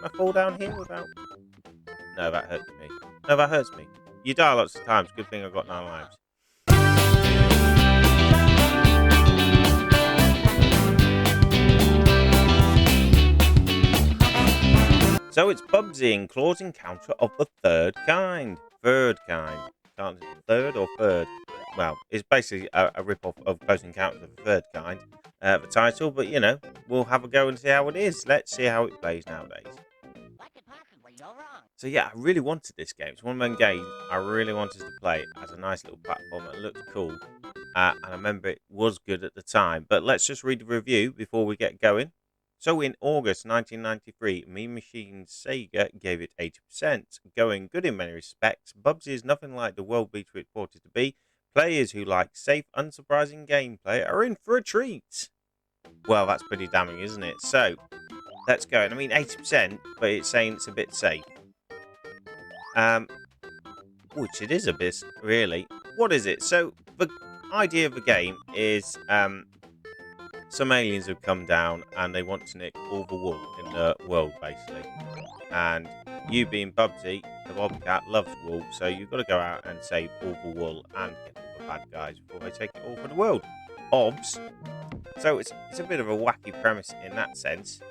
Can I fall down here without... No, that hurts me. No, that hurts me. You die lots of times. Good thing I've got 9 lives. So it's Bubsy in Claw's Encounter of the Third Kind. Third Kind. Third or third? Well, it's basically a rip-off of Close Encounters of the Third Kind, the title. But, you know, we'll have a go and see how it is. Let's see how it plays nowadays. So, yeah, I really wanted this game. It's one of them games I really wanted to play as a nice little platform. It looked cool. And I remember it was good at the time. But let's just read the review before we get going. So in August 1993, Mean Machine's Sega gave it 80%, going good in many respects. Bubsy is nothing like the world beater it purported to be. Players who like safe, unsurprising gameplay are in for a treat. Well, that's pretty damning, isn't it? So, let's go. And I mean 80%, but it's saying it's a bit safe. Which it is a bit, really. What is it? So, the idea of the game is... some aliens have come down and they want to nick all the wool in the world, basically. And you being Bubsy, the bobcat, loves wool, so you've got to go out and save all the wool and get all the bad guys before they take it all for the world. Obs. So it's a bit of a wacky premise in that sense.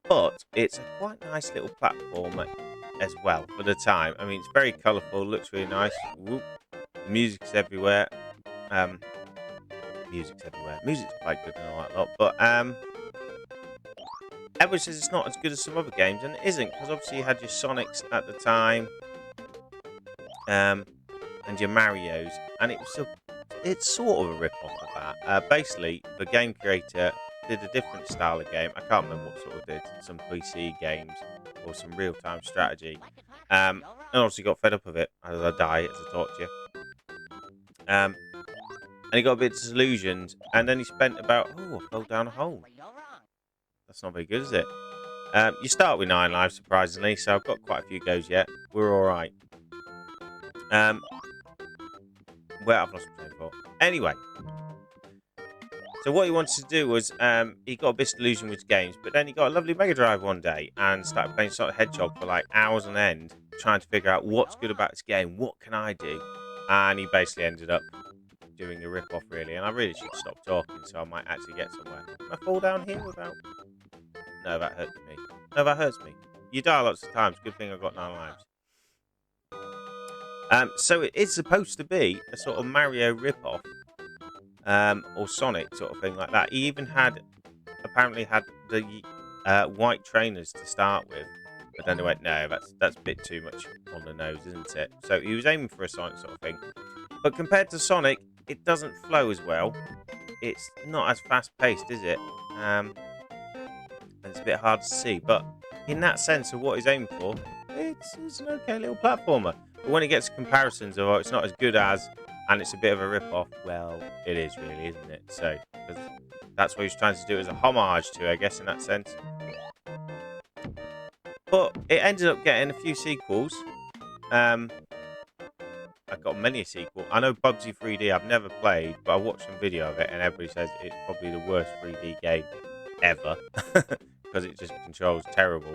But it's a quite nice little platform as well for the time. I mean, it's very colourful, looks really nice. Whoop. Music's everywhere. Music's quite good and all that lot, but everyone says it's not as good as some other games, and it isn't, because obviously you had your Sonics at the time, and your Marios, and it's sort of a rip-off of that. Basically, the game creator did a different style of game. I can't remember what sort of did, some PC games or some real-time strategy, and obviously got fed up of it as I die as a torture. And he got a bit disillusioned, and then he spent about... Oh, I fell down a hole. That's not very good, is it? You start with 9 lives, surprisingly, so I've got quite a few goes yet. We're alright. Well, I've lost my train of thought. Anyway. So what he wanted to do was, he got a bit disillusioned with games, but then he got a lovely Megadrive one day, and started playing Sonic the Hedgehog for like hours on end, trying to figure out what's good about this game, what can I do? And he basically ended up doing a rip-off, really, and I really should stop talking so I might actually get somewhere. Can I fall down here without... No, that hurts me. No, that hurts me. You die lots of times. Good thing I've got 9 lives. So it is supposed to be a sort of Mario rip-off, or Sonic sort of thing like that. He even apparently had the white trainers to start with, but then they went, no, that's a bit too much on the nose, isn't it? So he was aiming for a Sonic sort of thing. But compared to Sonic, it doesn't flow as well. It's not as fast-paced, is it? And it's a bit hard to see. But in that sense of what he's aiming for, it's an okay little platformer. But when it gets comparisons of, oh, it's not as good as, and it's a bit of a rip-off, well, it is really, isn't it? So, that's what he's trying to do as a homage to, I guess, in that sense. But it ended up getting a few sequels. I got many a sequel. I know Bubsy 3D I've never played, but I watched some video of it, and everybody says it's probably the worst 3D game ever because it just controls terrible.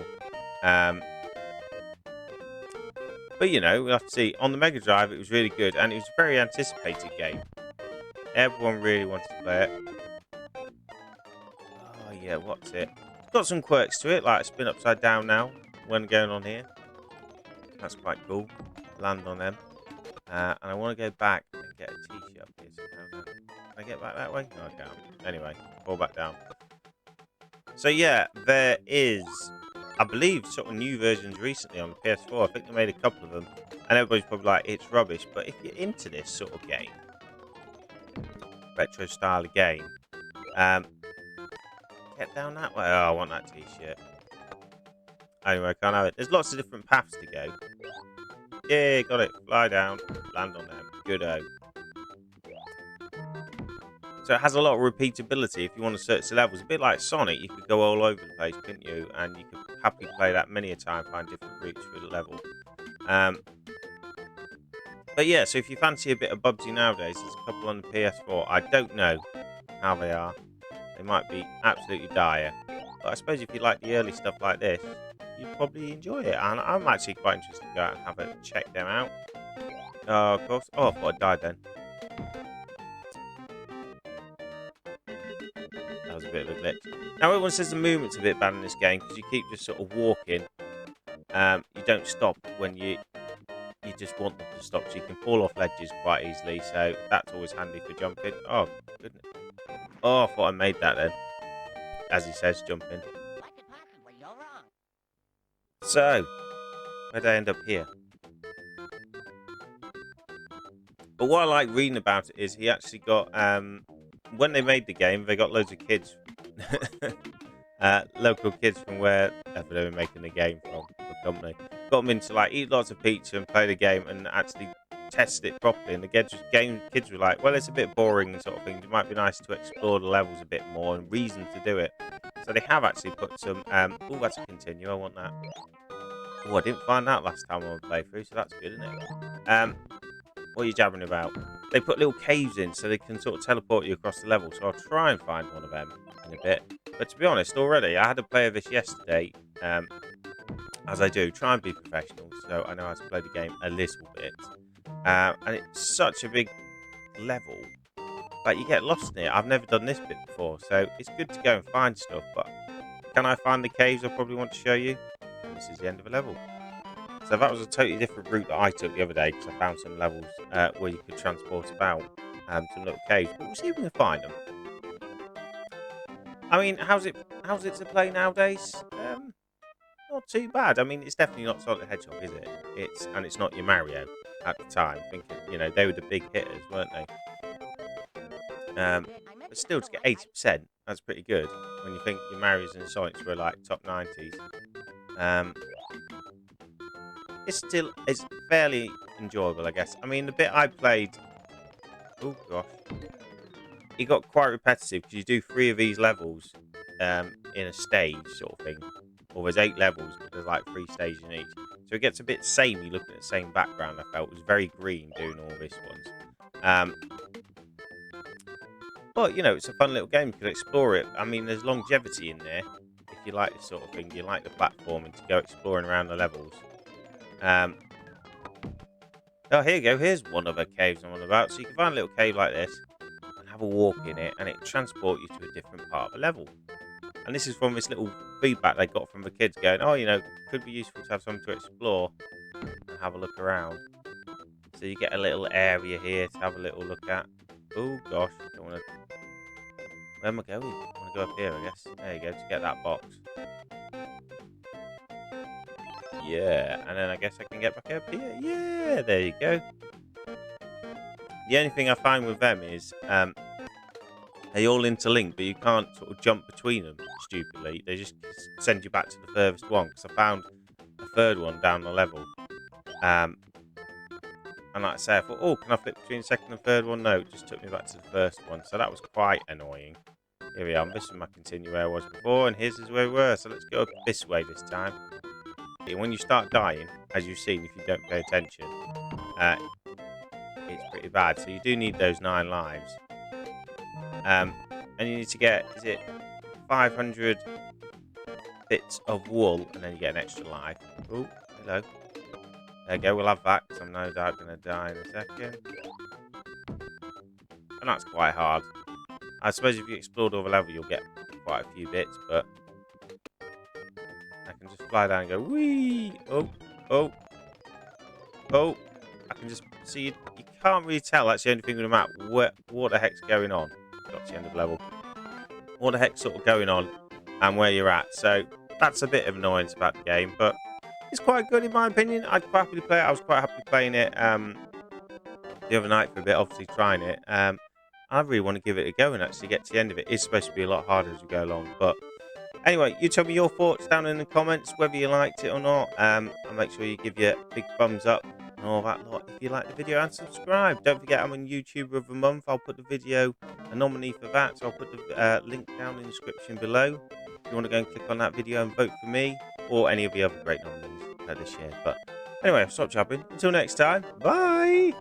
But you know, we'll have to see. On the Mega Drive, it was really good, and it was a very anticipated game. Everyone really wanted to play it. Oh yeah, what's it? It's got some quirks to it, like spin upside down now when going on here. That's quite cool. Land on them. And I want to go back and get a t-shirt up here somehow. Can I get back that way? No, I can't. Anyway, fall back down. So yeah, there is, I believe, sort of new versions recently on the PS4. I think they made a couple of them. And everybody's probably like, it's rubbish. But if you're into this sort of game, retro style of game, get down that way. Oh, I want that t-shirt. Anyway, I can't have it. There's lots of different paths to go. Yeah, got it. Fly down. Land on them. Good-o. So it has a lot of repeatability if you want to search the levels. A bit like Sonic, you could go all over the place, couldn't you? And you could happily play that many a time, find different routes through the level. But yeah, so if you fancy a bit of Bubsy nowadays, there's a couple on the PS4. I don't know how they are. They might be absolutely dire. But I suppose if you like the early stuff like this, you'd probably enjoy it. And I'm actually quite interested to go out and have a check them out. Oh, of course. Oh, I thought I died then. That was a bit of a glitch. Now, everyone says the movement's a bit bad in this game because you keep just sort of walking. You don't stop when you just want them to stop, so you can fall off ledges quite easily. So that's always handy for jumping. Oh, goodness. Oh, I thought I made that then. As he says, jumping. So, where'd I end up here? But what I like reading about it is he actually got, when they made the game, they got loads of kids, local kids from wherever they were making the game from, the company. Got them in to like eat lots of pizza and play the game and actually test it properly. And the kids were like, well, it's a bit boring and sort of thing. It might be nice to explore the levels a bit more and reason to do it. So they have actually put some, oh, that's a continue. I want that. Oh, I didn't find that last time on the playthrough, so that's good, isn't it? What are you jabbering about? They put little caves in so they can sort of teleport you across the level. So I'll try and find one of them in a bit. But to be honest, already, I had a play of this yesterday. As I do, try and be professional. So I know how to play the game a little bit. And it's such a big level. Like, you get lost in it. I've never done this bit before. So it's good to go and find stuff. But can I find the caves I probably want to show you? And this is the end of the level. So that was a totally different route that I took the other day because I found some levels where you could transport about some little caves. But we'll see if we can find them. I mean, how's it to play nowadays? Not too bad. I mean, it's definitely not Sonic the Hedgehog, is it? It's not your Mario at the time. Thinking, they were the big hitters, weren't they? But still, to get 80%, that's pretty good when you think your Marios and Sonics were like top 90s. It's fairly enjoyable, I guess. I mean, the bit I played, oh gosh, it got quite repetitive because you do 3 of these levels in a stage sort of thing. Or there's 8 levels, but there's like 3 stages in each. So it gets a bit samey looking at the same background, I felt. It was very green doing all this ones. But, it's a fun little game. You can explore it. I mean, there's longevity in there. If you like this sort of thing, you like the platforming to go exploring around the levels. Oh, here you go. Here's one of the caves I'm on about. So you can find a little cave like this and have a walk in it, and it transport you to a different part of the level. And this is from this little feedback they got from the kids going, oh, could be useful to have something to explore and have a look around. So you get a little area here to have a little look at. Oh, gosh. Don't want to... Where am I going? I want to go up here, I guess. There you go, to get that box. Yeah, and then I guess I can get back up here. Yeah, there you go. The only thing I find with them is they all interlink, but you can't sort of jump between them stupidly. They just send you back to the furthest one, because I found a third one down the level. And like I say, I thought, oh, can I flip between the second and third one? No, it just took me back to the first one. So that was quite annoying. Here we are. This is my continue where I was before, and here's where we were. So let's go this way this time. When you start dying, as you've seen, if you don't pay attention, it's pretty bad. So you do need those 9 lives. And you need to get, is it 500 bits of wool, and then you get an extra life. Oh, hello. There you go, we'll have that, because I'm no doubt going to die in a second. And that's quite hard. I suppose if you explored all the level, you'll get quite a few bits, but I can just fly down and go, whee! Oh, oh, oh. I can just see, you can't really tell, that's the only thing with the map, what the heck's going on. Got to the end of the level. What the heck's sort of going on and where you're at. So that's a bit of annoyance about the game, but it's quite good in my opinion. I'd quite happily play it. I was quite happy playing it the other night for a bit, obviously trying it. I really want to give it a go and actually get to the end of it. It's supposed to be a lot harder as we go along, but anyway, you tell me your thoughts down in the comments, whether you liked it or not. And make sure you give your big thumbs up and all that lot if you like the video, and subscribe. Don't forget, I'm on YouTuber of the month. I'll put the video, a nominee for that, so I'll put the link down in the description below if you want to go and click on that video and vote for me or any of the other great nominees that are shared. But anyway, I'll stop jabbering. Until next time, bye.